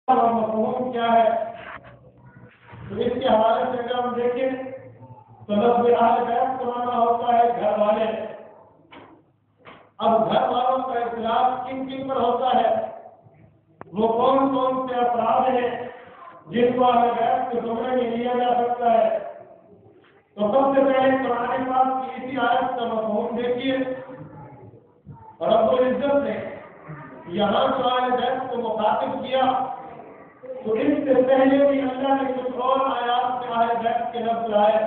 اور مفہوم کیا ہے؟ تو اس کے حوالے سے اگر ہم دیکھیں تو لفظ اہل بیت کا معنی ہوتا ہے گھر والے۔ اب گھر والوں کا اطلاق کن کن پر ہوتا ہے؟ وہ کون کون سے افراد ہیں جن کو اہل بیت کے زمرے میں لیا جا سکتا ہے؟ تو سب سے پہلے قرآن پاک کی اسی آیت کا مفہوم دیکھیے۔ رب العزت نے یہاں جو اہل بیت کو مخاطب کیا تو اس سے پہلے بھی اللہ نے کچھ اور آیات سے اہل بیت کے لفظ لائے۔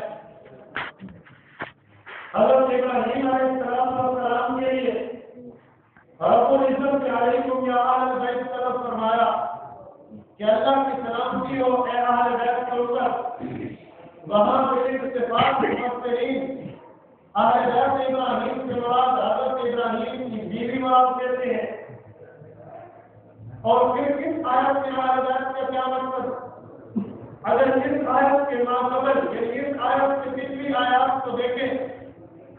حضرت ابراہیم علیہ السلام کے لیے رب العزت نے علیکم یا اہل بیت کا لفظ فرمایا کہ اللہ کی سلامتی ہو اے اہل بیت کے اوپر۔ وہاں پہ اتفاق مفسرین اہل بیت ابراہیم سے مراد حضرت ابراہیم کی بیوی مراد کہتے ہیں۔ اور پھر اس آیت میں اہل بیت کا کیا مطلب؟ اگر اس آیت کے ماقبل یعنی اس آیت کی پچھلی آیات کو دیکھیں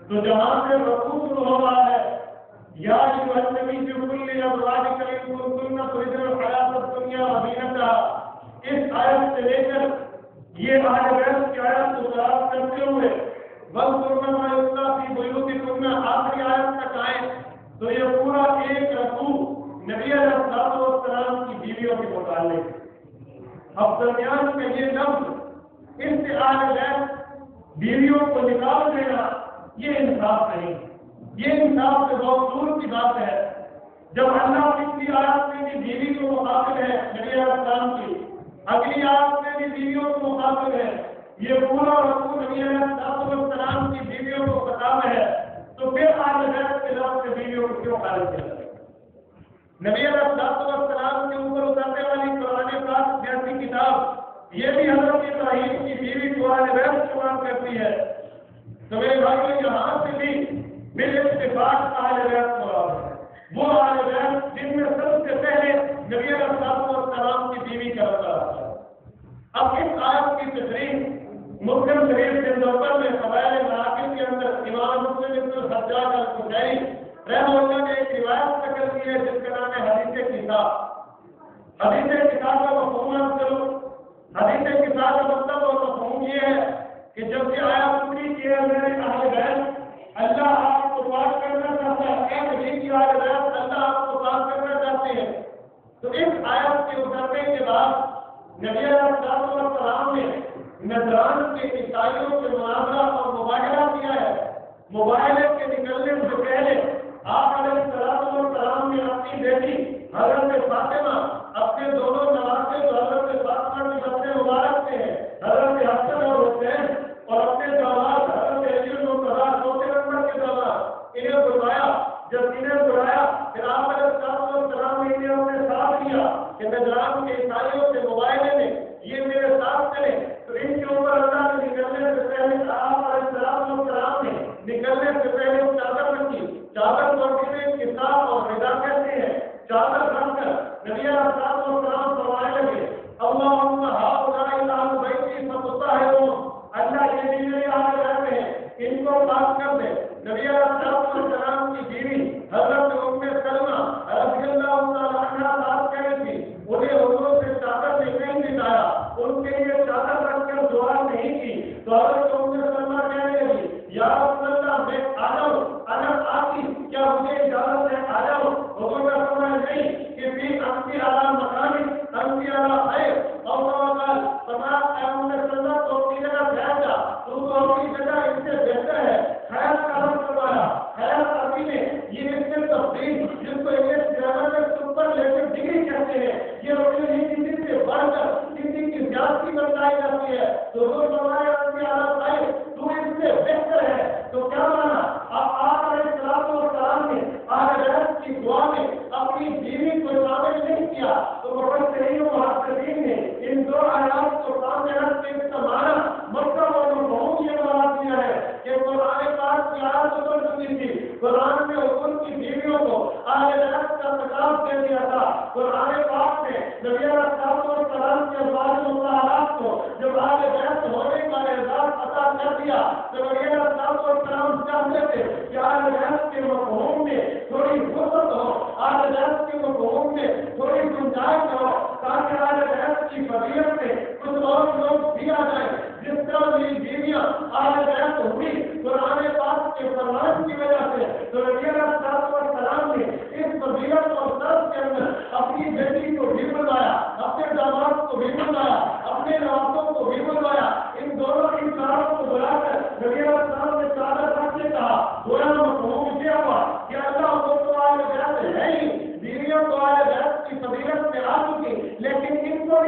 تو جہاں سے رسول ہو رہا ہے یا ایھا النبی کل ازواجک ان کنتن تردن الحیاۃ الدنیا وزینتہا، اس آیت سے لے کر یہ اہل بیت کی آیت کو تلاوت کرتے ہوئے واذکرن ما یتلیٰ فی بیوتکن آخری آیت تک آئے تو یہ پورا ایک رکوع نبی علیہ السلام کی بیویوں کے متعلق۔ اب درمیان میں یہ لفظ اس سے اہل بیت بیویوں کو نکال دینا یہ انصاف نہیں، یہ انصاف سے بہت دور کی بات ہے۔ جب اللہ پچھلی آیات میں بھی بیوی کو مخاطب ہے نبی علیہ السلام کی، اگلی آیات میں بھی بیویوں کو مخاطب ہے، یہ پورا رسول نبی علیہ السلام کی بیویوں کو خطاب ہے، تو پھر اہل بیت کے لفظ سے بیویوں کو کیوں خارج کیا؟ نبی علیہ السلام کے اوپر اترنے والی قرآن پاک جیسی کتاب یہ بھی حضرت ابراہیم کی بیوی کو اہل بیت شمار کرتی ہے۔ تو میرے بھائیوں یہاں سے بھی بالاتفاق اہل بیت مراد ہے، وہ اہل بیت جن میں سب سے پہلے نبی علیہ السلام کی بیوی کا رہا ہے۔ اب اس آیت کی تشریح مسلم شریف کے نمبر میں فضائل مناقب کے اندر امام مسلم بن الحجاج القشیری رحمہ اللہ نے ایک روایت ذکر کی ہے جس کا نام ہے حدیث کتاب۔ حدیث کتاب کا مفہوم کرو، حدیث کتاب کا مطلب اور مفہوم یہ ہے کہ جب یہ آیت پوری کی ہے میرے اہل بیت اللہ آپ کو پاک کرنا چاہتا ہے، اے نبی کی اہل بیت اللہ آپ کو پاک کرنا چاہتے ہیں، تو اس آیت کے اترنے کے بعد نبی علیہ السلام نے نجران کے عیسائیوں سے مناظرہ اور مباہلہ کیا ہے۔ مباہلے کے نکلنے سے پہلے آپ علیہ السلام نے اپنی بیٹی حضرت فاطمہ، اپنے دونوں نواسے جو حضرت فاطمہ کی بطن مبارک سے ہیں حضرت حسن اور حسین، اور اپنے داماد حضرت علی المرتضیٰ چوتھے نمبر کے داماد، انہیں بلوایا۔ جب انہیں بلایا پھر آپ علیہ السلام نے انہیں اپنے ساتھ لیا کہ نجران کے عیسائیوں سے مباہلے میں یہ میرے ساتھ چلے، تو ان کے اوپر اللہ نے نکلنے سے پہلے آپ علیہ السلام نے نکلنے سے پہلے چادر رکھی۔ چادر کو کتاب اور رضا کہتے ہیں۔ چادر رکھ کر نبی علیہ السلام فرمانے لگے اللہم ہؤلاء اہل بیتی فطہرھم، اللہ یہ بھی میرے اہل بیت ہیں ان کو پاک کر دے۔ نبی علیہ السلام کی بیوی حضرت ام سلمہ رضی اللہ تعالیٰ عنہا بات کر رہی تھی، انہیں حضور سے چادر نے نہیں دکھایا، ان کے لیے چادر رکھ کر دعا نہیں کی، تو حضرت ام سلمہ کہنے لگی یا رسول اللہ میں آ جاؤں، انا آتی، کیا مجھے اجازت ہے آ جاؤں؟ حضور نے فرمایا نہیں کہ بھی انتی علی مقامی انتی علی خیر، اور فرمایا اے ام سلمہ تو اپنی جگہ بیٹھ جا، تو اپنی جگہ اس سے بہتر ہے۔ خیر کا لفظ فرمایا، خیر عربی میں یہ اس میں تفصیل جس کو انگلش گرامر میں سپرلیٹو ڈگری کہتے ہیں، یہ اپنے لیے کسی سے بڑھ کر کسی کی زیادتی بتائی جاتی ہے، تو حضور فرمایا انتی علی خیر، تو اس سے بہتر ہے۔ تو کیا مانا؟ آپ علیہ السلام نے اہل بیت کی دعا میں اپنی بیوی کو شامل نہیں کیا، تو مفسرین و محدثین نے ان دو آیات کو سامنے رکھ کے اس کا معنی مطلب اور مفہوم یہ بنا دیا ہے کہ قرآن پاک کی آیات اتر چکی تھی، قرآن نے ان کی بیویوں کو اہل بیت کا خطاب دے دیا تھا، قرآن پاک نے نبی علیہ السلام کے ازواج مطہرات کو جب اہل بیت ہونے کا اعزاز عطا کر دیا تو نبی علیہ السلام چاہتے تھے کہ اہل بیت کے مفہوم میں تھوڑی فرصت ہو، اہل بیت کے مفہوم میں تھوڑی گنجائش ہو، تاکہ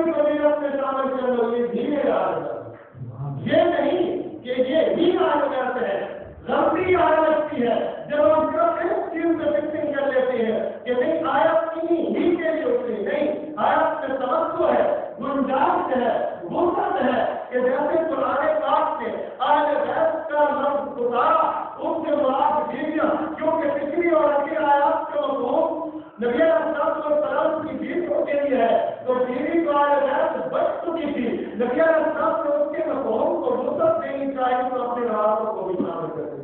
کی فضیلت میں شامل کر لو، یہ بھی میرا عادت، یہ نہیں کہ یہ بھی عادت ہے، غلطی عادت کی ہے جب ہم صرف ایک چیز میں فکسنگ کر لیتے ہیں کہ نہیں آیت ہی کے لیے ہوتی نہیں، آیت میں توجہ ہے، گنجائش ہے، وسعت ہے کہ جیسے قرآن پاک نے اہل بیت کا لفظ گزارا، ان کے مراد بیویاں، کیونکہ پچھلی اور اگلی آیات کا مفہوم نبی علیہ السلام کی بیویوں کے لیے ہے، تو بیوی کو اہل بیت بچ چکی تھی، نبی علیہ السلام نے اس کے مفہوم کو وسعت دینی چاہیے تو اپنے راتوں کو بھی شامل کرتے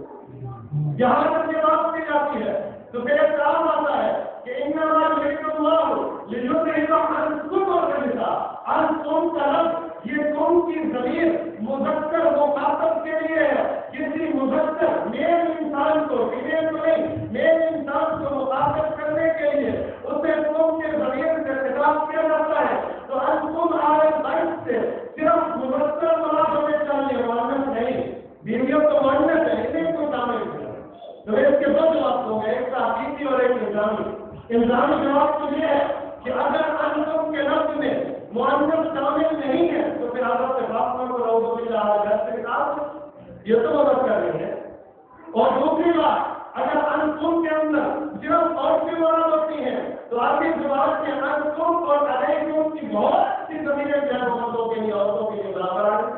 یہاں تک یہ بات کی جاتی ہے تو پھر ایک کلام آتا ہے کہ انما یرید اللہ لیذہب عنکم الرجس، عنکم کا لفظ یہ تم کی ضمیر مذکر مخاطب کے لیے ہے، کسی مذکر میل انسان کو، فیمیل کو نہیں، میل انسان کو مخاطب کرنے کے لیے اسے تم کے ضمیر سے خطاب کیا جاتا ہے، تو عنکم اہل بیت سے صرف مذکر مراد ہونے چاہیے، مؤنث نہیں، بیویوں کو مؤنث ہے، انہیں کو شامل کیا۔ تو اس کے دو جواب ہوں گے، ایک تحقیقی اور ایک الزامی۔ الزامی جواب تو یہ ہے کہ اگر انتم کے لفظ میں مؤنث شامل نہیں ہے تو پھر حضرت فاطمہ کو رضی اللہ عنہا سے کہا یہ تو مدد کر رہی ہے، اور دوسری بات اگر انتم کے اندر صرف عورتیں مراد ہوتی ہیں تو عربی زبان کے انتم اور علیکم کی بہت سی ضمیریں جو ہیں مردوں کے لیے عورتوں کے لیے برابر آ گئی۔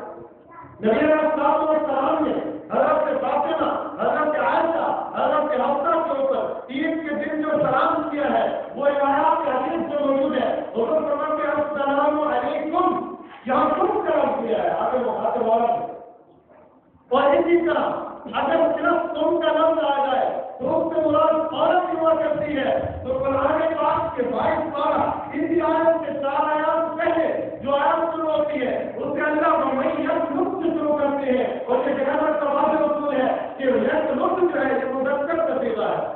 نبی علیہ السلام نے حضرت فاطمہ، حضرت عائشہ، حضرت حفصہ کے اوپر عید کے دن جو سلام کیا ہے وہ روایات کے حدیث میں موجود ہے، حضور فرماتے ہیں السلام علیکم، یہاں تم کا لفظ کیا ہے آگے مخاطب عورت، اور اسی طرح اگر صرف تم کا لفظ آ جائے تو اس سے مراد عورت ہوا کرتی ہے، تو قرآن پاک کے 22 پارہ اسی آیت کے 4 آیات پہلے جو آیت شروع ہوتی ہے اس کے اندر لطف شروع کرتے ہیں، اور یہ جگہ کا واضح اصول ہے کہ لطف جو ہے یہ مذکر کا صیغہ ہے۔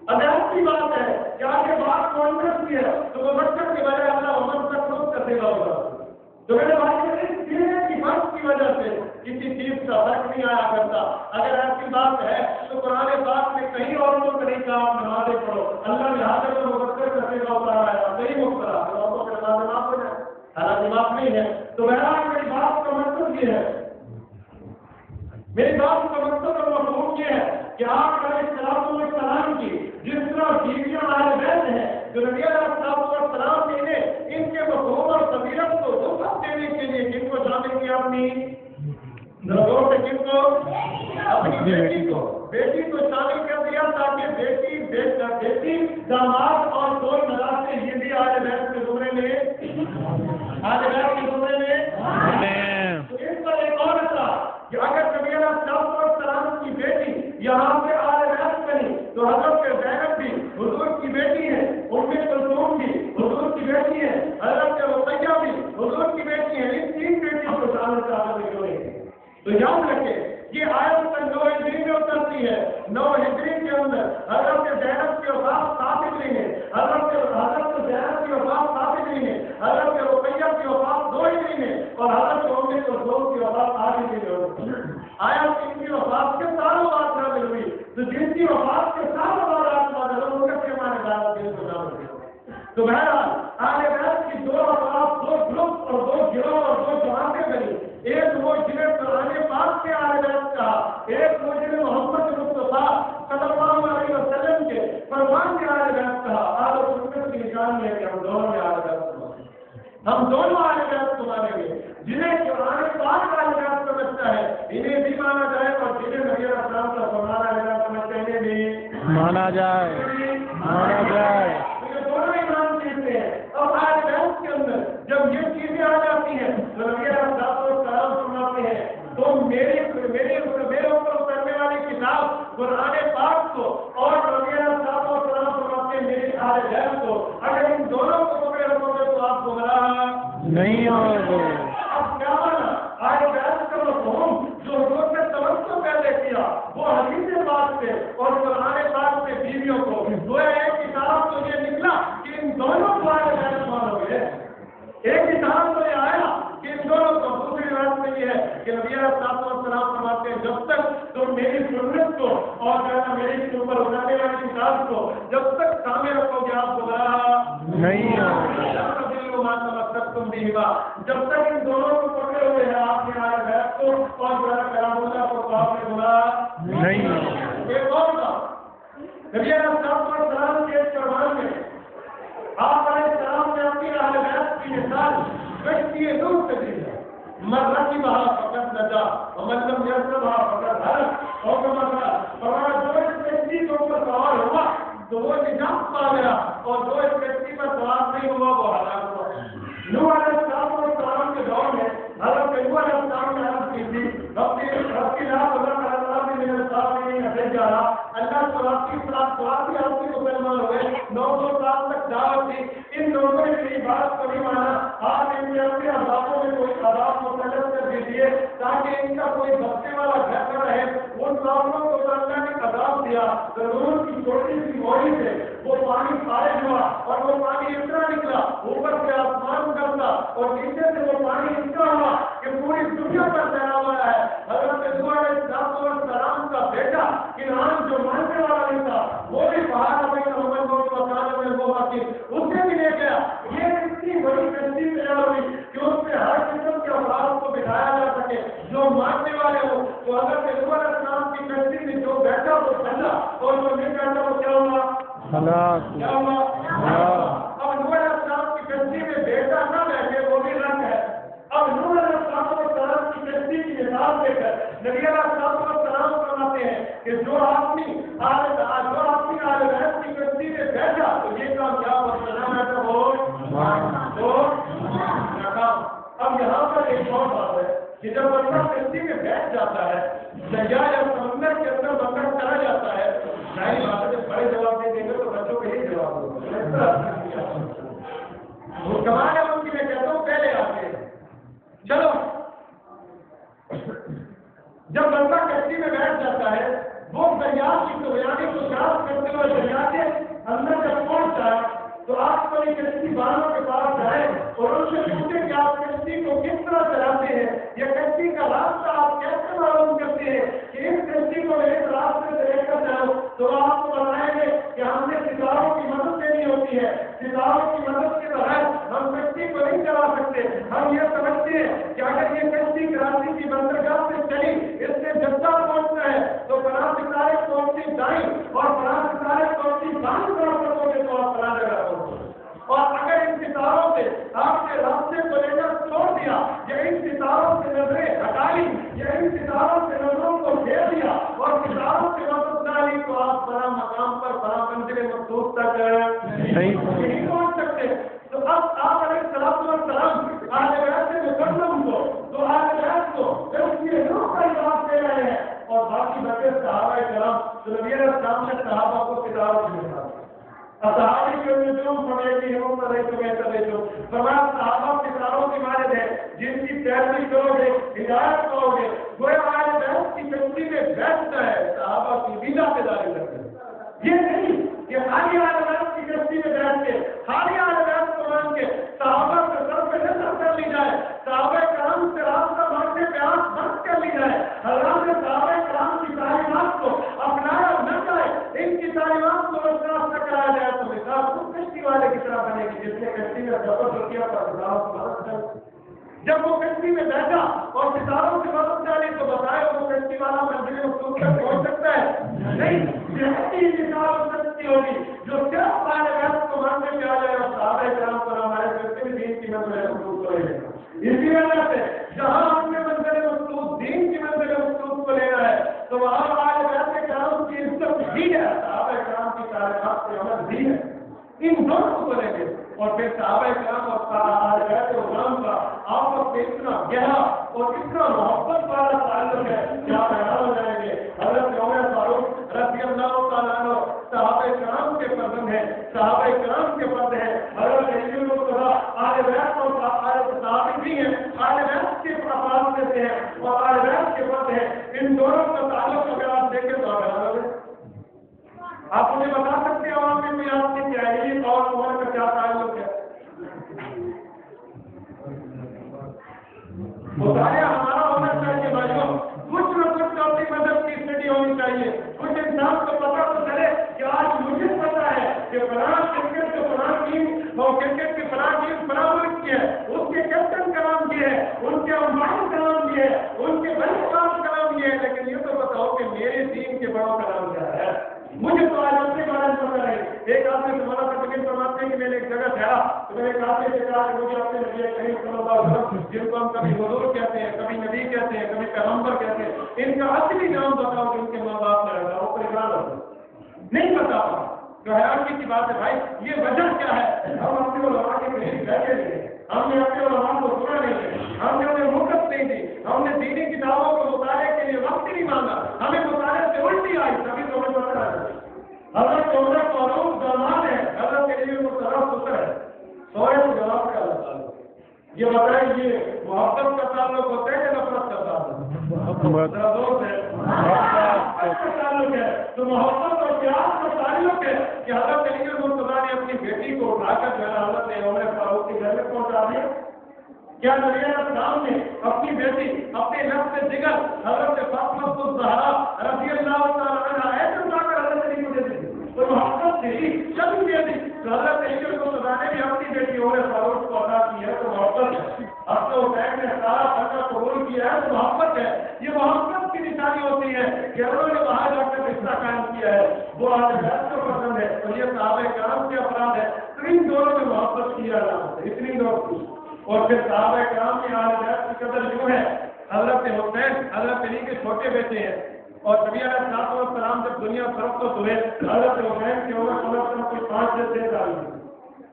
اب ایسی بات ہے کہ آگے بات مؤنث کی ہے تو مذکر کی بجائے اللہ مذکر لطف کا صیغہ ہوگا۔ تو میرے بھائی اس سینے کی فرق کی وجہ سے کسی چیز کا فرق نہیں آیا کرتا۔ اگر ایسی بات ہے تو قرآن پاک میں کہیں عورتوں کو نہیں کہا آپ نمازیں پڑھو، اللہ نے حاضر کو مذکر کا صیغہ اتارا ہے، صحیح مختلف عورتوں کے نماز معاف ہو جائے، حالانکہ معاف نہیں ہے۔ تو بہرحال میری بات کا مقصد یہ ہے، میری بات کا مقصد اور مفہوم یہ ہے کہ آپ علیہ السلام کی جس طرح بیویاں اہل بیت ہیں جو نبی علیہ السلام نے ان کے مفہوم اور فضیلت کو وسعت دینے کے لیے کن کو شامل کیا؟ اپنی ضرورت سے کن کو؟ اپنی بیٹی کو شامل کر دیا تاکہ بیٹی داماد اور دو نظر سے یہ بھی اہل بیت کے زمرے میں، اہل بیت کے زمرے میں۔ تو اس پر ایک اور تھا کہ اگر نبی علیہ السلام کی بیٹی یہاں پہ اہل بیت بنی تو حضرت زینب بھی حضور کی بیٹی ہے، ام کلثوم بھی حضور کی بیٹی ہے، حضرت رقیہ بھی حضور کی بیٹی ہے، ان تین بیٹیوں کو شامل کر کیوں نہیں؟ تو یاد رکھے یہ آیت تک 9 ہجری میں اترتی ہے، 9 ہجری کے اندر حضرت زینب کی وفات 7 ہجری میں، حضرت زینب کی وفات 7 ہجری میں، حضرت رقیہ کی وفات 2 ہجری میں، اور حضرت ام کلثوم کی وفات 8 ہجری میں ہوئی۔ آیت ان کی وفات کے سالوں بعد نازل ہوئی، تو جن کی وفات کے سالوں بعد نازل ہوئی ان کے معنی دار دل کو نازل ہوئی۔ تو بہرحال اہل بیت کی 2 افراد، 2 گروپ اور 2 گروہ اور 2 جماعتیں بنی، ایک وہ جنہیں قرآن پاک کے اہل بیت کہا، ایک وہ جنہیں محمد مصطفیٰ صلی اللہ علیہ وسلم کے فرمان کے اہل بیت کہا۔ آج سنت کی نشانی ہے کہ ہم دونوں میں اہل بیت تمہارے، ہم دونوں اہل بیت تمہارے میں، جنہیں قرآن پاک اہل بیت سمجھتا ہے انہیں بھی مانا جائے، اور جنہیں نبی علیہ السلام کا فرمان اہل بیت سمجھتے ہیں انہیں بھی مانا جائے، مانا جائے۔ دونوں ایمان کہتے ہیں۔ اب اہل بیت کے اندر جب یہ چیزیں آ جاتی ہیں تو نبی علیہ السلام فرماتے ہیں تو میرے اوپر اترنے والی کتاب قرآن پاک کو اور نبی علیہ السلام فرماتے ہیں میری اہل بیت کو، اگر ان دونوں کو پکڑے رکھو گے تو آپ گمراہ نہیں ہوگے۔ اب کیا مانا؟ اہل بیت کا مفہوم جو حضور نے توجہ پہلے کیا وہ حدیث پاک سے اور قرآن پاک سے بیویوں کو، وہ ایک کتاب تو یہ نکلا کہ ان دونوں کو اہل بیت مانو گے، ایک کتاب تو یہ آیا کہ ان دونوں کو۔ دوسری بات میں یہ ہے کہ نبی علیہ السلام فرماتے ہیں جب تک تم میری سنت کو اور میری اوپر اترنے والی کتاب کو جب تک سامنے رکھو گے آپ گمراہ نہیں ہوگے۔ تمسكتم بهما، جب تک ان دونوں کو پکڑے ہوئے ہیں آپ نے آئے بیت کو اور قرآن کلام اللہ کو تو آپ نے گناہ نہیں. یہ کون تھا؟ نبی علیہ السلام کے فرمان میں آپ علیہ السلام نے اپنی اہل بیت کی مثال کشتی نوح سے دی ہے. من رکبها فقد نجا ومن لم يركبها فقد هلك. اور فرمایا جو اس کشتی کے اوپر سوار ہوا تو وہ نجات پا گیا اور جو اس کشتی پر سوار نہیں ہوا وہ ہلاک ہوا. نوح علیہ السلام کے دور میں حضرت نوح علیہ السلام نے عرض کی تھی رب کی لا تذر علی الارض من الکافرین دیارا. اللہ سراتی آپ کے مسلمان ہوئے 900 سال تک دعوت دی. ان لوگوں نے میری بات کو نہیں مانا. آپ ان کے اپنے عذابوں میں کوئی عذاب مسلط کر دیجیے تاکہ ان کا کوئی بچنے والا گھر نہ رہے. ان لوگوں کو تو اللہ نے عذاب دیا. ضرور کی چھوٹی سی موڑی سے وہ پانی خارج ہوا اور وہ پانی اتنا نکلا اوپر سے آسمان کرتا اور نیچے سے وہ پانی اتنا ہوا کہ پوری دنیا پر پھیلا ہوا ہے. حضرت نوح علیہ السلام کا بیٹا کنعان جو ماننے والا نہیں تھا وہ بھی پہاڑ میں محمد کو مکان میں وہ باقی اسے بھی لے گیا. یہ اتنی بڑی کشتی تیار ہوئی کہ اس میں ہر قسم کے افراد کو بٹھایا جا سکے جو ماننے والے ہو. تو حضرت نوح علیہ السلام کی کشتی میں جو بیٹھا وہ بھلا اور جو نہیں بیٹھا وہ کیا ہوا؟ کیا ہوا؟ اب نوح علیہ السلام کی کشتی میں بیٹا نہ بیٹھے وہ بھی رنگ ہے. اب نوح علیہ السلام کی کشتی کی مثال دے کر نبی علیہ السلام فرماتے ہیں کہ جو آدمی آل بیت کی کشتی میں بیٹھا تو یہ کام کیا ہوتا وہ ناکام. اب یہاں پر ایک اور بات ہے کہ جب بندہ کشتی میں بیٹھ جاتا ہے دریا یا سمندر کے اندر بندہ چلا جاتا ہے ظاہر بات ہے جب بڑے جواب دیں گے تو بچوں کو یہی جواب ہوگا. وہ کمال ہے ان کی میں کہتا ہوں پہلے آتے ہیں. چلو جب بندہ کشتی میں بیٹھ جاتا ہے وہ دریا کی دریانے کو کراس کرتے ہوئے دریا کے اندر جب پہنچتا ہے تو آپ کو یہ کشتی والوں کے پاس جائے اور ان سے پوچھیں کہ آپ کشتی کو کس طرح چلاتے ہیں, یہ کشتی کا راستہ آپ کیسے معلوم کرتے ہیں کہ اس کشتی کو ایک راستے سے لے کر جاؤ, تو آپ کو بتائیں گے کہ ہم نے ستاروں کی مدد لینی ہوتی ہے. ستاروں کی مدد کے بغیر ہم کشتی کو نہیں چلا سکتے. ہم یہ سمجھتے ہیں کہ اگر یہ کشتی کراچی کی بندرگاہ سے چلی اس سے جدہ پہنچنا ہے تو فلاں ستارے پہنچی دائیں اور فلاں ستارے پہنچی بائیں طرف کرو گے تو آپ فلاں جگہ پہنچو. اور اگر ان ستاروں سے آپ کے راستے کو لے کر چھوڑ دیا یا ان ستاروں سے نظریں ہٹا لی یا ان ستاروں سے نظروں کو پھیر دیا اور ستاروں سے مدد نہ لی تو آپ بڑا مقام پر بڑا منزل مخصوص تک نہیں پہنچ سکتے. تو اب آپ علیہ السلام آج ایسے مقدم کو تو آج ایس کو اس لیے روح کا جواب دے رہے ہیں اور باقی بچے صحابہ کرام تو نبی علیہ السلام نے صحابہ کو ستاروں سے ملا صحابی کے نجوم پڑھے گی ہم پر ایک بہتر دیکھو فرمایا صحابہ ستاروں کی مانند ہے جن کی پیروی کرو گے ہدایت کرو گے. گویا آج بیت کی کشتی میں بیٹھتا ہے صحابہ کی بھی دعویداری کرتے ہیں. یہ نہیں کہ خالی آج بیت کی کشتی میں بیٹھ کے خالی آج بیت کو مان کے صحابہ سے سر پہ نظر کر لی جائے, صحابہ کرام سے راستہ مانگنے پہ آنکھ بند کر لی جائے, حضرات صحابہ کرام کی تعلیمات کو اپنایا نہ جائے, ان کی تعلیمات کو برقرار نہ کرایا جائے تو مثال خود کشتی والے کی طرح بنے گی جس نے کشتی میں سفر کیا پر جب وہ کشتی میں بیٹھا اور ستاروں سے مدد ڈالی تو بتائے وہ کشتی والا منزل مخصوص تک پہنچ سکتا ہے نہیں. ایسی مثال ہو سکتی ہوگی جو صرف ہمارے بیت کو ماننے پہ آ جائے اور صحابہ کرام پر ہمارے کشتی میں دین کی منزل مخصوص کو لے گا. اسی وجہ سے جہاں اپنے منزل مخصوص دین کی منزل مخصوص کو لینا ہے تو وہاں ہمارے بیت کرام کی عزت بھی ہے, صحابہ کرام کی تعلیمات سے عمل بھی ہے. ان دونوں کو لیں گے اور پھر صحابہ کرام اور غلام کا آپس میں اتنا گہرا اور اتنا محبت والا تعلق ہے کہ آپ حیران ہو جائیں گے. حضرت عمر فاروق رضی اللہ تعالیٰ عنہ صحابہ کرام کے فرزند ہیں, صحابہ کرام کے فرد ہیں. حضرت علی المرتضیٰ آل بیت اور صحابی بھی ہیں, آل بیت کے افراد میں سے ہیں اور آل بیت کے فرد ہیں. ان دونوں کا تعلق اگر آپ دیکھیں تو آپ حیران ہو جائیں. آپ مجھے بتا سکتے ہیں عوام میں کوئی آپ کی تحریر اور عمر کا کیا تعلق ہے؟ مطالعہ ہمارا ہونا چاہیے بھائیوں, کچھ نہ کچھ اپنی مدد کی اسٹڈی ہونی چاہیے. کچھ انسان کو پتا تو چلے کہ آج مجھے پتا ہے کہ فلاں کرکٹ کے فلاں ٹیم اور کرکٹ کی فلاں ٹیم فلاں ملک کی ہے, جن کو ہم کبھی حضور کہتے ہیں، کبھی نبی کہتے ہیں، کبھی پیغمبر کہتے ہیں، ان کا اصلی نام بتاؤ کہ ان کے ماں باپ نے رکھا، وہ پریشان ہوتے نہیں بتا پا۔ جو حیرانگی کی بات ہے بھائی، یہ وجہ کیا ہے؟ ہم اپنے علماء کے قریب بیٹھے نہیں ہیں، ہم نے اپنے علماء کو سنا نہیں ہے، ہم نے انہیں مدت نہیں دی، ہم نے دینی کتابوں کو مطالعے کے لیے وقت ہی نہیں مانگا، ہمیں مطالعے سے الٹی آئی، تبھی تو ہمیں پتہ ہے۔ حضرت عمر فاروق داماد ہے، حضرت کے لیے وہ طرح ستر ہے، سوئے کو جواب کا اللہ تعالیٰ یہ بتائیں، یہ محبت کا تعلق ہوتا ہے یا نفرت کا تعلق؟ تعلق ہے تو محبت اور پیار کا تعلق ہے کہ حضرت علی مرتضیٰ نے اپنی بیٹی کو اٹھا کر جو ہے حضرت عمر فاروق کے گھر میں پہنچا دیا۔ کیا نبی اسلام نے اپنی بیٹی اپنے نفس جگر حضرت فاطمہ الزہرا رضی اللہ تعالیٰ عنہا ایسے اٹھا کر حضرت علی کو دے دی؟ تو محبت تھی شب دے دی تو حضرت علی مرتضیٰ نے بھی اپنی بیٹی عمر فاروق کو عطا کی ہے تو محبت ہے۔ اب تو حسین نے سارا خرچہ قبول کیا ہے تو محبت ہے۔ یہ محبت کی نشانی ہوتی ہے کہ انہوں نے وہاں جا کر رشتہ قائم کیا ہے، وہ آج بیت کو پسند ہے اور یہ صحابہ کرام کے افراد ہے، تو ان دونوں میں محبت کی علامت ہے، اتنی دور کی۔ اور پھر صحابہ کرام کی آج بیت کی قدر یوں ہے، حضرت حسین حضرت علی کے چھوٹے بیٹے ہیں اور نبی علیہ السلام جب دنیا فرقت ہوئے، حضرت حسین کی عمر کوئی 5 سے 6 سال کی،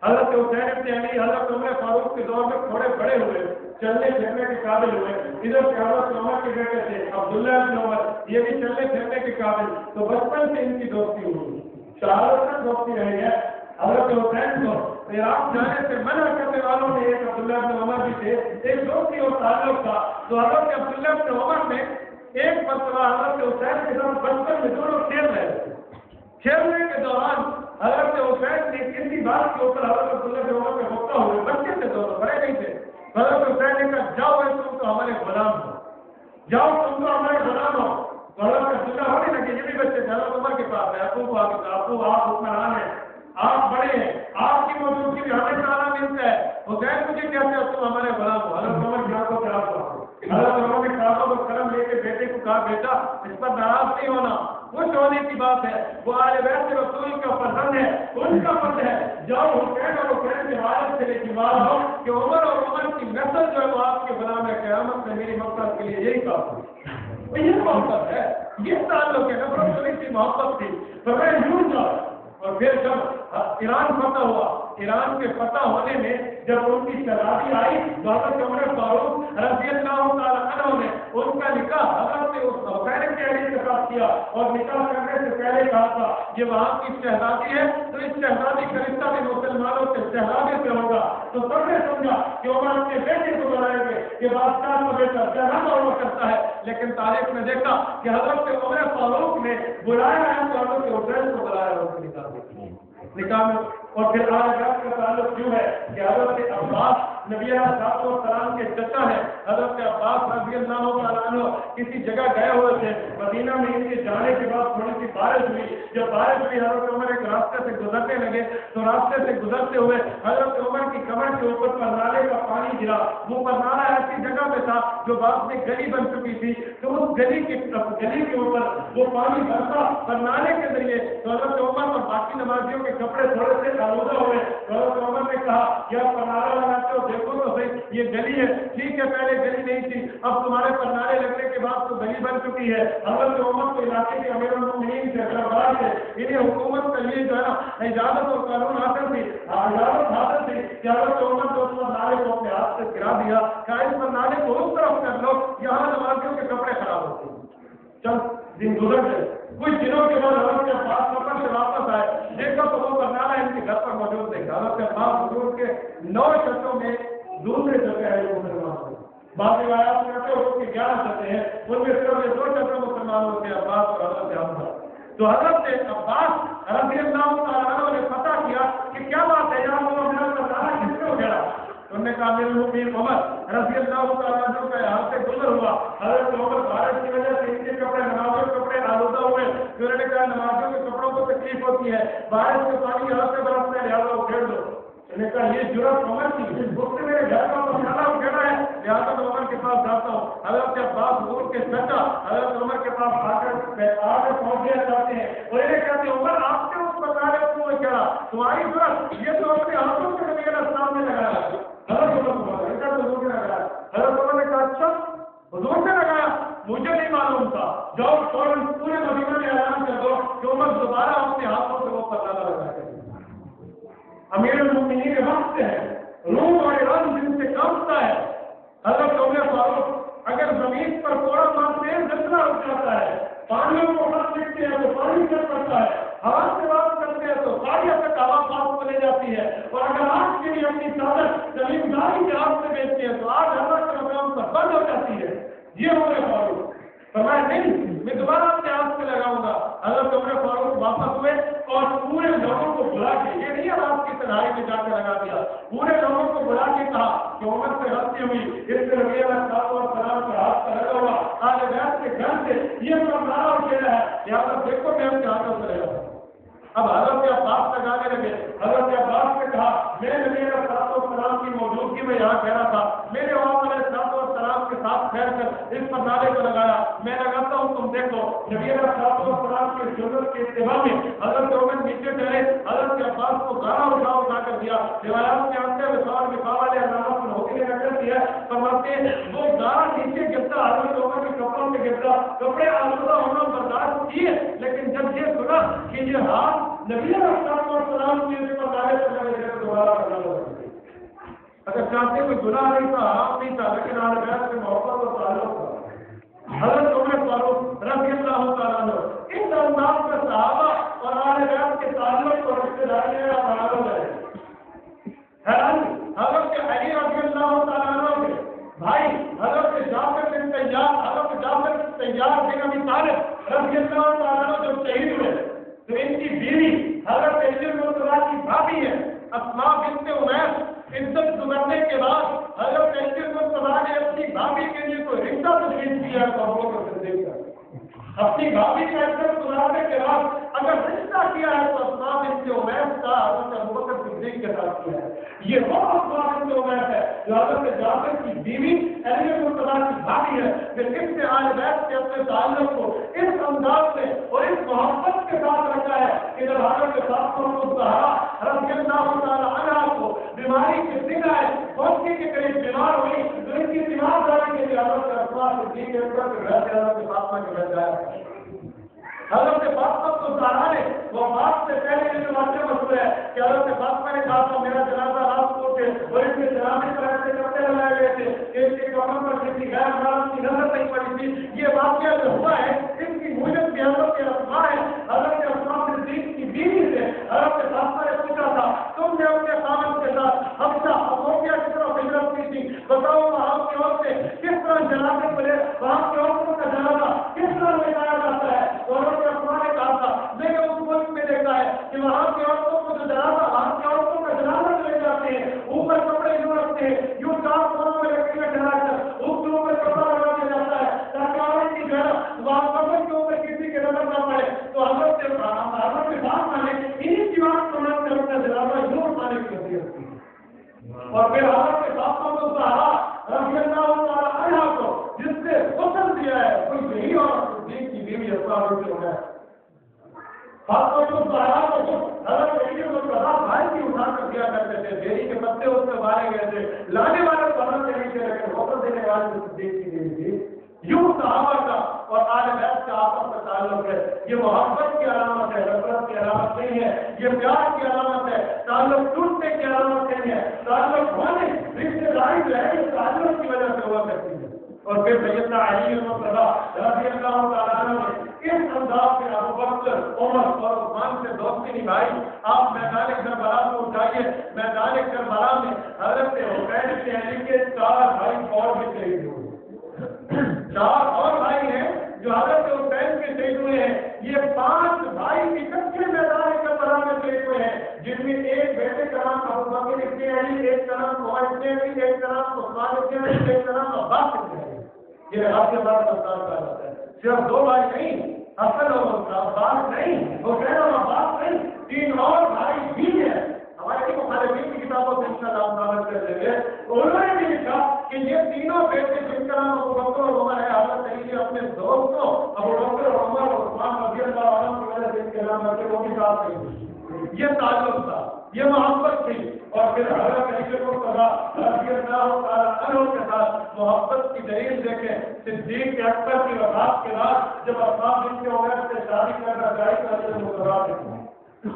حضرت حسین ابن علی حضرت عمر فاروق کے دور میں تھوڑے بڑے ہوئے، چلنے پھرنے کے قابل ہوئے۔ ادھر سے حضرت عمر کے بیٹے تھے عبداللہ ابن عمر، یہ بھی چلنے پھرنے کے قابل، تو بچپن سے ان کی دوستی ہوئی، شہادت تک دوستی رہی ہے۔ حضرت حسین کو عراق جانے سے منع کرنے والوں میں ایک عبداللہ ابن عمر بھی تھے، ایک دوستی اور تعلق تھا۔ تو حضرت عبداللہ ابن عمر نے ایک مرتبہ حضرت حسین کے ساتھ بچپن میں دونوں کھیل رہے تھے، کھیلنے کے دوران حضرت حسین نے کسی بات کے اوپر حضرت عبداللہ بن عمر پہ غصہ ہوئے، بچے تھے دونوں، بڑے نہیں تھے۔ حضرت حسین نے کہا جاؤ تم تو ہمارے غلام ہو، جاؤ تم تو ہمارے غلام ہو۔ تو حضرت عبداللہ ہونے لگے، یہ بھی بچے تھے، حضرت عمر کے پاس ہے، ابو آپ حکمران ہیں، آپ بڑے ہیں، آپ کی موجودگی میں ہمیں سارا ملتا ہے، حسین مجھے کہتے ہو تم ہمارے غلام ہو۔ حضرت عمر کی آنکھوں سے آنسو آ گئے۔ حضرت عمر نے کعبہ کو کرم لے کے بیٹے کو کہا بیٹا اس پر ناراض نہیں ہونا، خوش ہونے کی بات ہے، وہ آل بیت رسول کا پسند ہے، ان کا پسند ہے، جاؤ حسین اور حسین کے والد سے لے کے مارا ہو کہ عمر اور عمر کی نسل جو ہے وہ آپ کے غلام ہے، قیامت میں میری مقصد کے لیے یہی کافی ہے۔ یہ محبت ہے، یہ تعلق ہے، نفرت سے کی محبت تھی۔ فرمایا یوں جاؤ۔ اور پھر جب ایران فتح ہوا، ایران کے فتح ہونے میں جب ان کی شہزادی آئی تو حضرت عمر فاروق رضی اللہ تعالیٰ عنہ نے ان کا نکاح حضرت حسین کے علی کے ساتھ کیا اور نکاح کرنے سے پہلے کہا تھا یہ وہاں کی شہزادی ہے تو اس شہزادی کا رشتہ بھی مسلمانوں کے شہزادے سے ہوگا۔ تو سب نے سمجھا کہ عمر اپنے بیٹے کو بلائیں گے، یہ بادشاہ کا بیٹا شہزادہ ہوا کرتا ہے، لیکن تاریخ میں دیکھا کہ حضرت عمر فاروق نے بلایا ہے تو حضرت حسین کو بلایا ہے اس نکاح میں۔ اور پھر آج کا تعلق کیوں ہے کہ حضرت عباس نبی علیہ السلام کے چچا ہے، حضرت عباس رضی اللہ تعالیٰ عنہ کسی جگہ گئے ہوئے تھے، مدینہ میں ان کے جانے کے بعد تھوڑی سی بارش ہوئی، جب بارش ہوئی حضرت عمر ایک راستے سے گزرنے لگے تو راستے سے گزرتے ہوئے حضرت عمر کی کمر کے اوپر پرنالے کا پانی گرا، وہ پرنالا ایسی جگہ پہ تھا جو بعد میں گلی بن چکی تھی، تو اس گلی کے اوپر وہ پانی برسا پرنالے کے ذریعے، تو حضرت عمر اور باقی نمازیوں کے کپڑے تھوڑے سے آلودہ ہوئے۔ حضرت عمر نے کہا کیا پرنالہ لگاتے ہو، دیکھو تو صحیح یہ گلی ہے، ٹھیک ہے پہلے گلی نہیں تھی، اب تمہارے پرنالے لگنے کے بعد تو گلی بن چکی ہے۔ حضرت عمر کو علاقے کے امیر المؤمنین سے دربار سے انہیں حکومت کے لیے جو ہے نا اجازت اور قانون حاصل تھی، اجازت حاصل تھی کہ حضرت عمر کو اس پرنالے کو اپنے ہاتھ سے گرا دیا کہ اس پرنالے کو اس طرف کر لو یہاں نمازیوں کے کپڑے خراب ہوتے ہیں۔ چل دن گزر گئے، کچھ دنوں کے بعد حضرت کے پاس سفر سے واپس آئے، دیکھا تو وہ پرنالہ ان کے گھر پر موجود نہیں تھا۔ حضرت کے پاس حضور کے 9 شخصوں میں دوسرے جگہ ہے جو مسلمان ہوئے، بعض روایات میں آتے ہیں کہ 11 شخص ہیں، ان میں صرف یہ 2 شخص مسلمان ہوتے ہیں، عباس اور حضرت حمزہ۔ تو حضرت عباس رضی اللہ تعالیٰ عنہ نے پتہ کیا کہ کیا بات ہے یہاں وہ میرا پرنالہ کس نے اگڑا؟ انہوں نے کہا امیر المؤمنین عمر رضی اللہ تعالیٰ عنہ کا یہاں سے گزر ہوا، حضرت عمر بارش کی وجہ سے ان کے کپڑے نمازیوں کے کپڑے آلودہ ہوئے، تو انہوں نے کہا نمازیوں کے کپڑوں کو تکلیف ہوتی ہے، بارش کے پانی یہاں سے برستا ہے لہٰذا اکھیڑ دو۔ انہوں نے کہا یہ جرأت عمر کی، اس نے میرے گھر کا پرنالہ اکھیڑا ہے لہٰذا میں عمر کے پاس جاتا ہوں۔ حضرت عباس حضور کے چچا حضرت عمر کے پاس آ کر پہنچنا چاہتے ہیں اور انہیں کہتے ہیں عمر آپ نے اس پرنالے کو اکھیڑا، تمہاری جرأت، یہ تو اپنے ہاتھوں سے نبی علیہ السلام نے لگایا۔ حضرت عمر کو لگایا، معلوم تھا، جاؤ فوراً پورے مدینہ میں اعلان کر دو کہ عمر دوبارہ اپنے ہاتھوں سے وہ پردہ لگا کر امیر المومنین کے وقت سے ہے، روم اور ایران جن سے کانپتا ہے، حضرت عمر فاروق اگر زمین پر کوڑا مارتے ہیں زلزلہ اٹھ جاتا ہے، پانیوں کو ہاتھ لکھتے ہیں تو پانی چل پڑتا ہے، ہوا سے بات کرتے ہیں تو پہاڑیاں تک ہوا پاس کو لے جاتی ہے، اور اگر آج کے لیے اپنی چادر زمینداری کے ہاتھ سے بیچتے ہیں تو آج اللہ کے مقام پر بند ہو جاتی ہے۔ یہ عمر فاروق فرمایا نہیں، میں دوبارہ اپنے ہاتھ سے لگاؤں گا۔ حضرت عمر فاروق واپس ہوئے اور پورے لوگوں کو بلا کے، یہ نہیں اب آپ کی تنہائی میں جا کے لگا دیا، پورے لوگوں کو بلا کے کہا کہ عمر سے غلطی ہوئی، اس سے نبی علیہ الصلوۃ والسلام کے ہاتھ سے لگا ہوا آل بیت کے گھر سے یہ سب نعرہ اٹھا ہے، لہٰذا دیکھو میں اپنے ہاتھوں سے لگا۔ اب حضرت عباس لگانے لگے، حضرت عباس نے کہا میں نبی علیہ الصلوۃ والسلام کی موجودگی میں یہاں کہہ رہا تھا، میرے آپ علیہ الصلوۃ والسلام کے ساتھ پھیر کر اس پر نعرے کو لگایا، میں لگاتا ہوں تم دیکھو۔ نبی علیہ الصلوۃ والسلام کے سنت کے اتباع میں حضرت عمر نیچے چڑھے، حضرت عباس کو گانا اٹھا کر دیا۔ روایات کے اندر مثال مثال والے علامات میں ہوتی ہے فرماتے ہیں وہ گانا نیچے گرتا، حضرت عمر کے کپڑوں میں گرتا، کپڑے آلودہ ہونا برداشت کیے، لیکن جب یہ سنا کہ یہ ہاتھ نبی علیہ الصلوۃ والسلام کے اوپر نعرے کرنے لگے تو دوبارہ کرنا لگے۔ اگر چاہتے کوئی گناہ نہیں تھا، حرام نہیں تھا، لیکن آل بیت سے محبت اور تعلق تھا۔ حضرت عمر فاروق رضی اللہ تعالیٰ عنہ اس انداز میں صحابہ اور آل بیت کے تعلق اور رشتے داری کا معلوم ہے۔ حضرت علی رضی اللہ تعالیٰ عنہ کے بھائی حضرت جعفر بن طیار بن ابی طالب رضی اللہ تعالیٰ عنہ جب شہید ہوئے تو ان کی بیوی حضرت علی کی بھابھی ہے اسماء بنت عمیس، عزت گزرنے کے بعد حضرت علی نے اپنی بھابھی کے لیے کوئی رشتہ تجویز کیا اپنی بھابھی کا عزت گزارنے کے بعد اگر رشتہ کیا ہے تو اسماء بنت عمیس کا حضرت ابوبکر صدیق کے ساتھ کیا ہے۔ یہ وہ اسماء بنت عمیس ہے جو حضرت جعفر کی بیوی علی کی بھابھی ہے، پھر اس سے آل بیت سے اپنے تعلق کو اس انداز میں اور اس محبت کے ساتھ رکھا ہے کہ جب حضرت فاطمہ الزہرا رضی اللہ تعالی عنہا کو بیماری کے دن آئے، پہنچنے کے قریب بیمار ہوئی تو ان کی تیمارداری کے لیے حضرت اسماء صدیق کے اوپر حضرت فاطمہ کے گھر جایا۔ حضرت فاطمہ الزہرا نے وفات سے پہلے یہ جو واقعہ مسئلہ ہے کہ حضرت فاطمہ نے کہا تھا میرا جنازہ رات کو تھے اور اس کے جنازے پر ایسے کپڑے لگائے گئے تھے کہ اس کے کپڑوں پر کسی غیر محرم کی نظر نہیں پڑی تھی۔ یہ واقعہ جو ہوا ہے اس کی موجب کی حضرت کے اسماء ہے، حضرت اسماء صدیق کی بیوی سے حضرت فاطمہ نے پوچھا تھا تم نے اپنے خاوند کے ساتھ حبشہ افریقہ کی طرف ہجرت کی تھی، بتاؤ وہاں کی عورتیں کس طرح جنازے پڑے، وہاں کی عورتوں کا جنازہ کس طرح لگایا جاتا ہے؟ اور نے کہا تھا میں نے اس ملک میں دیکھا ہے کہ وہاں کی عورتوں کو جو جنازہ وہاں کی عورتوں کا جنازہ لے جاتے ہیں اوپر کپڑے یوں رکھتے ہیں، یوں چار کونوں میں لکڑی میں ڈھلا کر اس کے اوپر کپڑا لگا دیا جاتا ہے تاکہ عورت کی جگہ وہاں کپڑے کے اوپر کسی کے نظر نہ پڑے۔ تو حضرت کے بات مانے انہیں کی بات سمجھ کر اپنا جنازہ یوں اٹھانے کی وصیت کی۔ اور پھر حضرت کے فاطمہ الزہرا رضی اللہ تعالی عنہا کو جس سے غسل دیا ہے کوئی یہی عورت صدیق کی بیوی اسماء بنت عمیس۔ فاطمہ الزہرا کو حضرت علی بھائی کی اٹھا کر دیا کرتے تھے، بیری کے پتے اس سے مارے گئے تھے، لانے والے کو حضرت علی کے لیکن غسل دینے والے صدیق کی بیوی تھی۔ یوں صحابہ کا اور آل بیت کا آپس میں تعلق ہے، یہ محبت کی علامت ہے، نفرت کی علامت نہیں ہے، یہ پیار کی علامت ہے، تعلق ٹوٹنے کی علامت نہیں ہے، تعلق ہونے رشتے داری جو ہے یہ تعلق کی وجہ سے ہوا کرتی ہے۔ اور پھر سیدنا علی رضی اللہ تعالیٰ عنہ نے اس انداز میں ابو بکر عمر اور عثمان سے دوستی نبھائی۔ آپ میدان کربلا کو اٹھائیے، میدان کربلا میں حضرت حسین بن علی کے 4 بھائی اور بھی شہید ہوئے، 4 اور بھائی ہیں جو حضرت حسین کے شہید ہوئے ہیں۔ یہ 5 بھائی اکٹھے میدان کربلا میں شہید ہوئے ہیں، جن میں ایک بیٹے کا نام ابو بکر ابن علی، ایک کا نام عمر ابن علی، ایک کا نام عثمان ابن علی، ایک کا نام عباس ابن علی۔ یہ رابطہ بار دستار کہا جاتا ہے۔ صرف 2 بھائی نہیں، حسن اور عباس نہیں، حسین اور عباس نہیں، 3 اور بھائی بھی ہیں۔ ہمارے مخالفین کی کتابوں سے انشاءاللہ ہم معلوم کر دیں گے، انہوں نے بھی لکھا کہ یہ تینوں بیٹے جن کا نام ابو بکر اور عمر ہے، حضرت علی نے اپنے دوستوں ابو بکر اور عمر اور عثمان رضی اللہ عنہ کی وجہ سے ان کے نام رکھے، وہ بھی ساتھ نہیں۔ یہ تعلق تھا، یہ محبت تھی۔ اور پھر حضرت علی مرتضیٰ رضی اللہ تعالیٰ عنہ کے ساتھ محبت کی دلیل دیکھیں، صدیق اکبر کی وفات کے بعد جب عثمان بن عمر سے شادی کرنا جائز تھا علی مرتضیٰ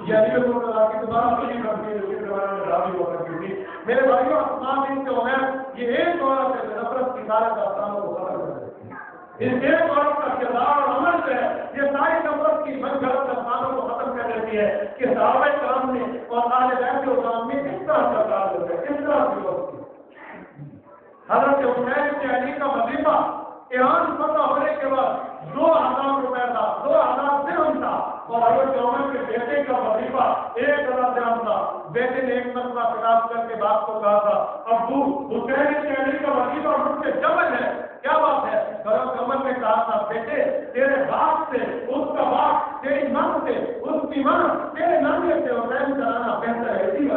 یہ علی مرتضیٰ کی دوبارہ بڑی کرتی ہے، اس زمانے میں شادی ہوا کرتی تھی۔ میرے بھائیوں، عثمان بن عمر یہ ایک عورت ہے نفرت کی سارے داستانوں کو ختم کر دیتی ہے۔ اس ایک عورت کا کردار اور عمل جو ہے یہ ساری نفرت کی من گھڑت داستانوں کو ختم کر دیتی ہے کہ صحابہ کرام نے اور اہل بیت کرام نے کس طرح کا کام کیا، کس طرح کی بات کی۔ حضرت عمر بن علی کا وظیفہ ایران فتح ہونے کے بعد 2000 روپے تھا، 2000 درہم تھا، اور حضرت عمر کے بیٹے کا وظیفہ 1000 درہم تھا۔ بیٹے نے ایک مرتبہ خطاب کر کے باپ کو کہا تھا، ابو حسین بن علی کا وظیفہ مجھ سے ڈبل ہے، کیا بات ہے؟ حضرت عمر نے کہا تھا، بیٹے تیرے باپ سے اس کا باپ، تیری ماں سے اس کی ماں، تیرے نانے سے حسین کرانا بہتر ہے، اسی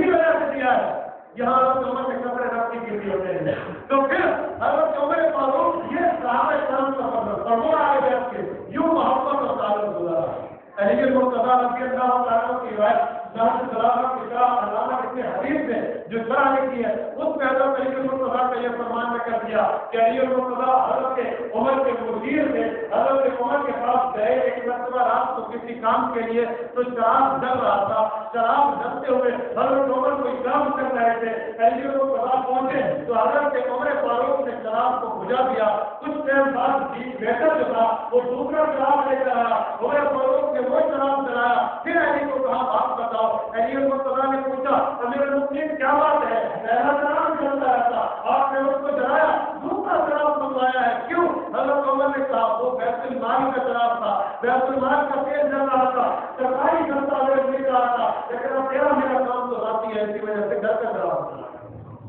وجہ سے دیا ہے۔ یہاں حضرت عمر نے کپڑے رکھنے کے لیے ہوتے ہیں، تو پھر حضرت عمر فاروق یہ صحابہ کرام کا فضل اور وہ آگے بیٹھ کے یوں محبت اور تعلق گزارا۔ علی مرتضیٰ رضی اللہ تعالیٰ کی روایت نہج البلاغہ کی شرح علامہ ابن حدیث نے جو شرح لکھی ہے اس میں حضرت علی مرتضیٰ کا یہ فرمان میں کر دیا کہ علی مرتضیٰ حضرت عمر کے مشیر تھے، حضرت عمر کے پاس گئے ایک مرتبہ رات کو کسی کام کے لیے، تو شراب جل رہا تھا، شراب جلتے ہوئے حضرت عمر کوئی کام کر رہے تھے، علی مرتضیٰ پہنچے تو حضرت عمر فاروق نے شراب کو بجھا دیا۔ کچھ دیر بعد بیٹا جو تھا وہ دوسرا شراب لے کر آیا، عمر فاروق نے وہ شراب جلایا، پھر علی کو کہا آپ بتاؤ۔ علی مرتضیٰ نے پوچھا، امیر المؤمنین کیا بات ہے؟ پہلا شراب چلتا رہتا، آپ نے اس کو جلایا، دوسرا شراب منگوایا ہے، کیوں؟ حضرت عمر نے کہا وہ بیت المال کا شراب تھا، بیت المال کا تیل جل رہا تھا، سرکاری کرتا ہوئے مل رہا تھا، لیکن اب تیرا میرا کام تو ذاتی ہے، اسی وجہ سے گھر کا شراب تھا۔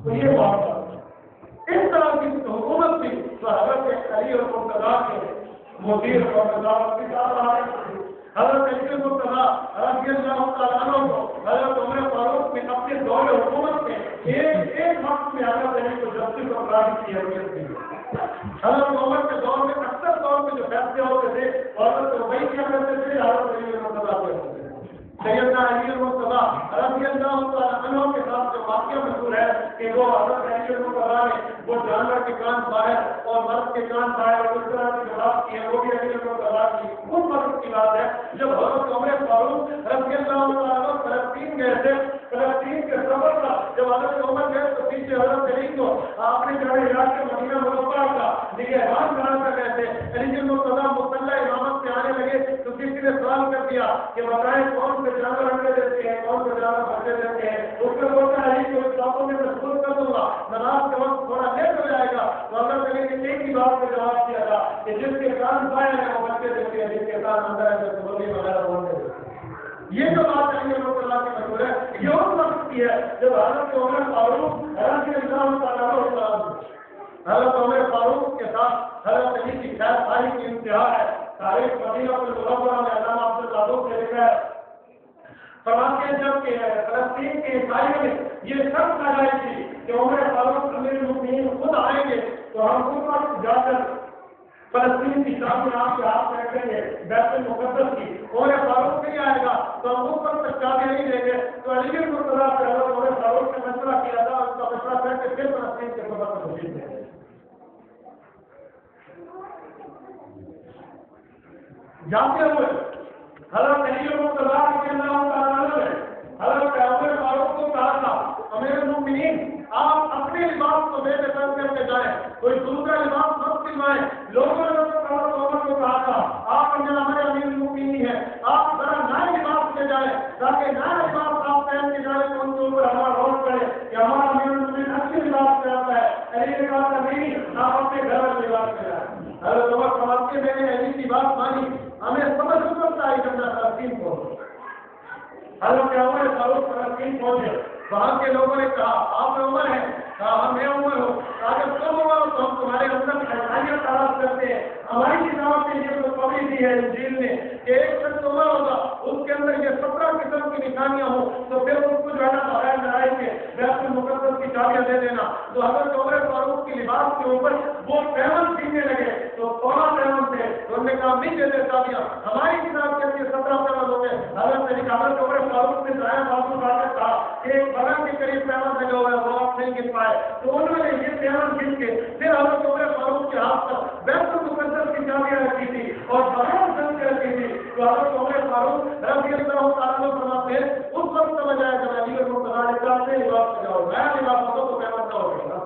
تو یہ بات اس طرح کی حکومت تھی تو حضرت علی اور مرتضیٰ کے مدیر اور وزارت کی ساتھ حضرت علی مرتضیٰ رضی اللہ تعالیٰ عنہ کو حضرت عمر فاروق نے اپنے دور حکومت میں ایک وقت میں حضرت علی کو جسٹس اور قاضی کی اہمیت دی۔ حضرت عمر کے دور میں اکثر دور میں جو فیصلے ہوتے تھے حضرت وہی کیا کرتے تھے، حضرت علی مرتضیٰ کے ہوتے تھے۔ سیدنا علی مرتضیٰ رضی اللہ تعالیٰ عنہ کے ساتھ جو واقعہ مشہور ہے کہ وہ حضرت علی مرتضیٰ نے وہ جانور کے کان باہر اور مرد کے کان باہر اور اس طرح کی بات کی ہے، وہ بھی علی مرتضیٰ کی اس وقت کی بات ہے جب حضرت عمر فاروق رضی اللہ تعالیٰ فلسطین گئے تھے۔ فلسطین کے سفر کا جب حضرت عمر گئے تو پیچھے حضرت علی کو آپ نے جو ہے عراق کے مدینہ منورہ کا نگہبان بنا کر گئے تھے۔ علی مرتضیٰ مسلح امامت سے آنے لگے تو کسی نے سوال کر دیا کہ بتائیں کون سے جانور انڈے دیتے ہیں، کون سے جانور بچے دیتے ہیں؟ اس میں بولتا ہے علی کو اس باتوں میں مشغول کر دوں گا، نماز کے وقت تھوڑا لیٹ ہو جائے گا۔ تو حضرت علی نے ایک ہی بات کا جواب دیا تھا کہ جس کے کان بائیں ہیں وہ بچے دیتے ہیں، جس کے کان اندر ہے جو بولی وغیرہ بولتے ہیں۔ یہ جو بات علی مرتضیٰ کی مشہور ہے یہ اس وقت کی ہے جب حضرت عمر فاروق رضی اللہ تعالیٰ عنہ حضرت عمر فاروق کے ساتھ حضرت علی کی خیر خواہی کی انتہا ہے۔ تاریخ مدینہ المنورہ میں علامہ عبداللہ سے لکھا ہے، فرماتے ہیں جب کہ فلسطین کے عیسائیوں نے یہ شرط لگائی تھی کہ عمر فاروق امیر المؤمنین خود آئیں گے تو ہم اس وقت جا کر فلسطین کی چابی آپ کے ہاتھ میں رکھیں گے بیت المقدس کی، عمر فاروق نہیں آئے گا تو ہم اس وقت تک چابی نہیں دیں گے۔ تو علی مرتضیٰ سے حضرت عمر فاروق نے مشورہ کیا تھا، اس کا مشورہ کر کے پھر فلسطین کے سفر پر تشریف لے گئے۔ جاتے ہوئے حضرت علی مرتضیٰ رضی اللہ تعالیٰ عنہ نے حضرت عمر فاروق کو کہا تھا، امیر المؤمنین آپ اپنے لباس کو بے دخل کر کے جائیں، کوئی دوسرا لباس مت سلوائیں۔ لوگوں نے حضرت عمر کو کہا تھا آپ ہمارے امیر المؤمنین ہیں، آپ ذرا نئے لباس لے جائیں تاکہ نیا لباس آپ پہن کے جائیں تو ان کے اوپر ہمارا غور کرے کہ ہمارا امیر المؤمنین اچھے لباس پہنتا ہے۔ علی نے کہا نہیں، آپ اپنے گھر میں لباس لے جائیں۔ حضرت عمر فرماتے میں نے علی کی بات مانی، ہمیں سمجھ سکتا ہے کہ فلسطین کو حضرت عمر فاروق فلسطین پہنچے، وہاں کے لوگوں نے کہا آپ عمر ہیں، کہا میں عمر ہوں، اگر تم عمر ہو تو ہم تمہارے اندر خیرائیاں تلاش کرتے ہیں۔ ہماری کتاب میں یہ تو کبھی دی ہے انجیل میں کہ ایک شخص عمر ہوگا اس کے اندر یہ 17 قسم کی نشانیاں ہوں تو پھر اس کو جو ہے نا بغیر لڑائی کے بیت المقدس کی چابیاں دے لینا. تو حضرت عمر فاروق کے لباس کے اوپر وہ پیمن سینے لگے تو 16 پیمن تھے. انہوں نے کہا نہیں دیتے صحابیاں, ہماری کتاب کے لیے 17 پیمن ہوتے. حضرت عمر فاروق نے دائیں بازو اٹھا کر کہا کہ ایک بدن کے قریب پیمن لگا ہوا ہے, وہ آپ نہیں گن پائے. تو انہوں نے یہ پیمن گن کے پھر حضرت عمر فاروق کے ہاتھ پر بیت المقدس کی چابیاں رکھی تھی اور بغیر جنگ کے رکھی تھی. تو حضرت عمر فاروق رضی اللہ تعالیٰ فرماتے ہیں اس وقت سمجھ آیا کہ علی اور مرتضیٰ نے لباس سجاؤ, نیا لباس ہوگا تو پیمن نہ ہوگا,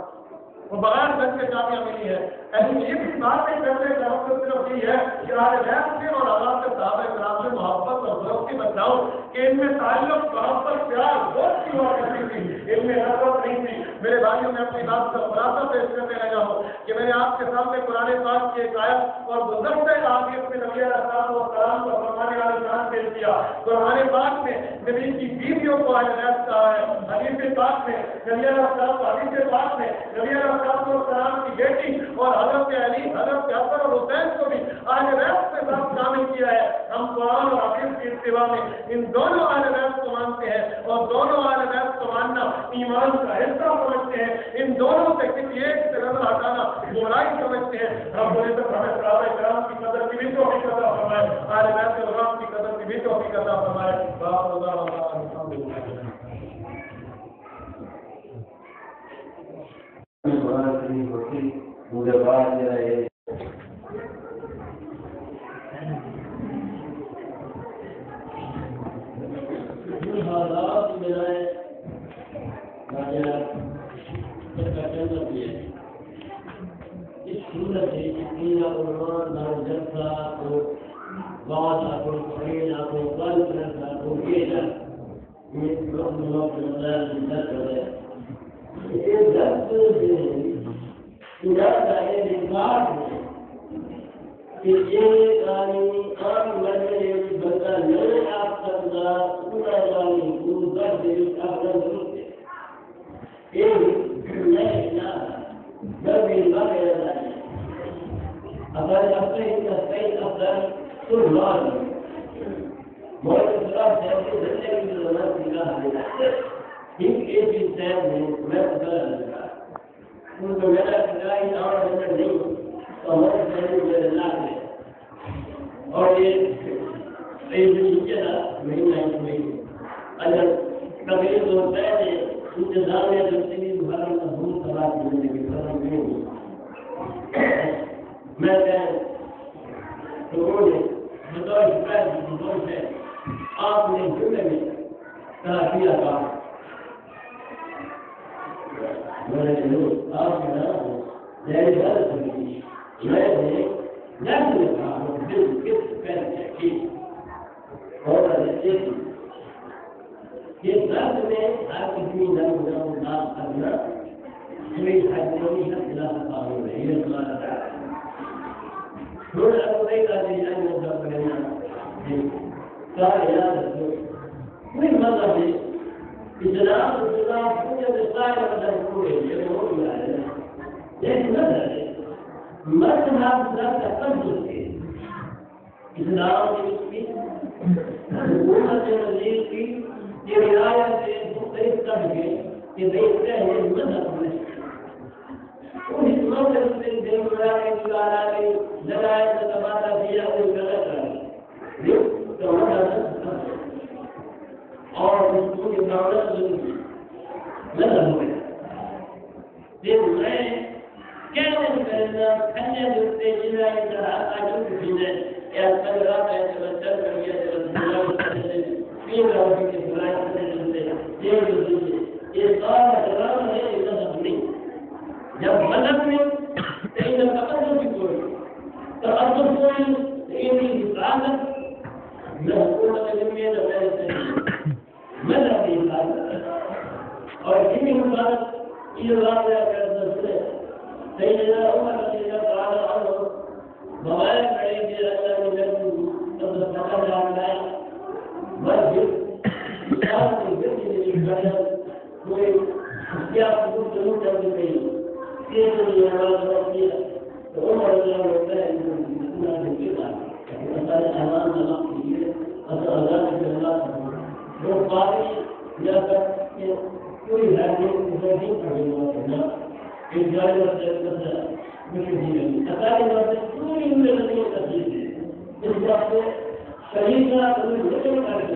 وہ بغیر جنگ کے چابیاں ملی ہے. ایسی یہ بھی باتیں کرنے کا مقصد صرف یہ ہے کہ آج بیت سے اور اللہ کے صحابہ کرام سے محبت اور دوستی بچاؤ کہ ان میں تعلق محبت پیار دوست کی ہوا کرتی تھی, ان میں نفرت نہیں تھی. میرے بھائیوں میں اپنی بات کا خلاصہ پیش کرنے لگا ہوں کہ میں نے آپ کے سامنے قرآن پاک کی ایک آیت اور گزرتے آخر میں نبی علیہ السلام و سلام کو فرمانے والی شان پیش کیا. قرآن پاک میں نبی کی بیویوں کو اہل بیت کہا ہے, حدیث پاک میں نبی علیہ السلام کو, حدیث پاک میں نبی علیہ السلام و سلام کی بیٹی اور حضرت علی, حضرت حسن اور حسین کو بھی اہل بیت کے ساتھ شامل کیا ہے. ہم قرآن اور حدیث کی اتباع میں ان دونوں اہل بیت کو مانتے ہیں اور دونوں اہل بیت کو ماننا ایمان کا حصہ سمجھتے ہیں. ان دونوں سے کسی ایک سے نظر ہٹانا برائی سمجھتے ہیں. رب العزت ہمیں صحابہ کرام کی قدر کی بھی توفیق عطا فرمائے, اہل بیت کرام کی قدر کی بھی توفیق عطا فرمائے. مجھے بات جو ہے کوئی ہے جو نہیں کرنا ایک جائے کرنا مجھے پوری زندگی تبدیل ہے اس بات سے شریر کا روشن کر کے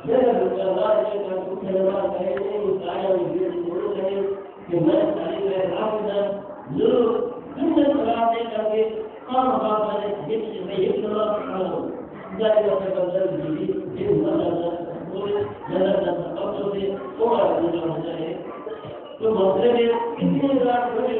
میرا دکاندار نے کچھ کہے کہ میں تعلیم ضرور کراتے کر کے کام میں یہ کرنا تو مسئلے میں اتنی رات اللہ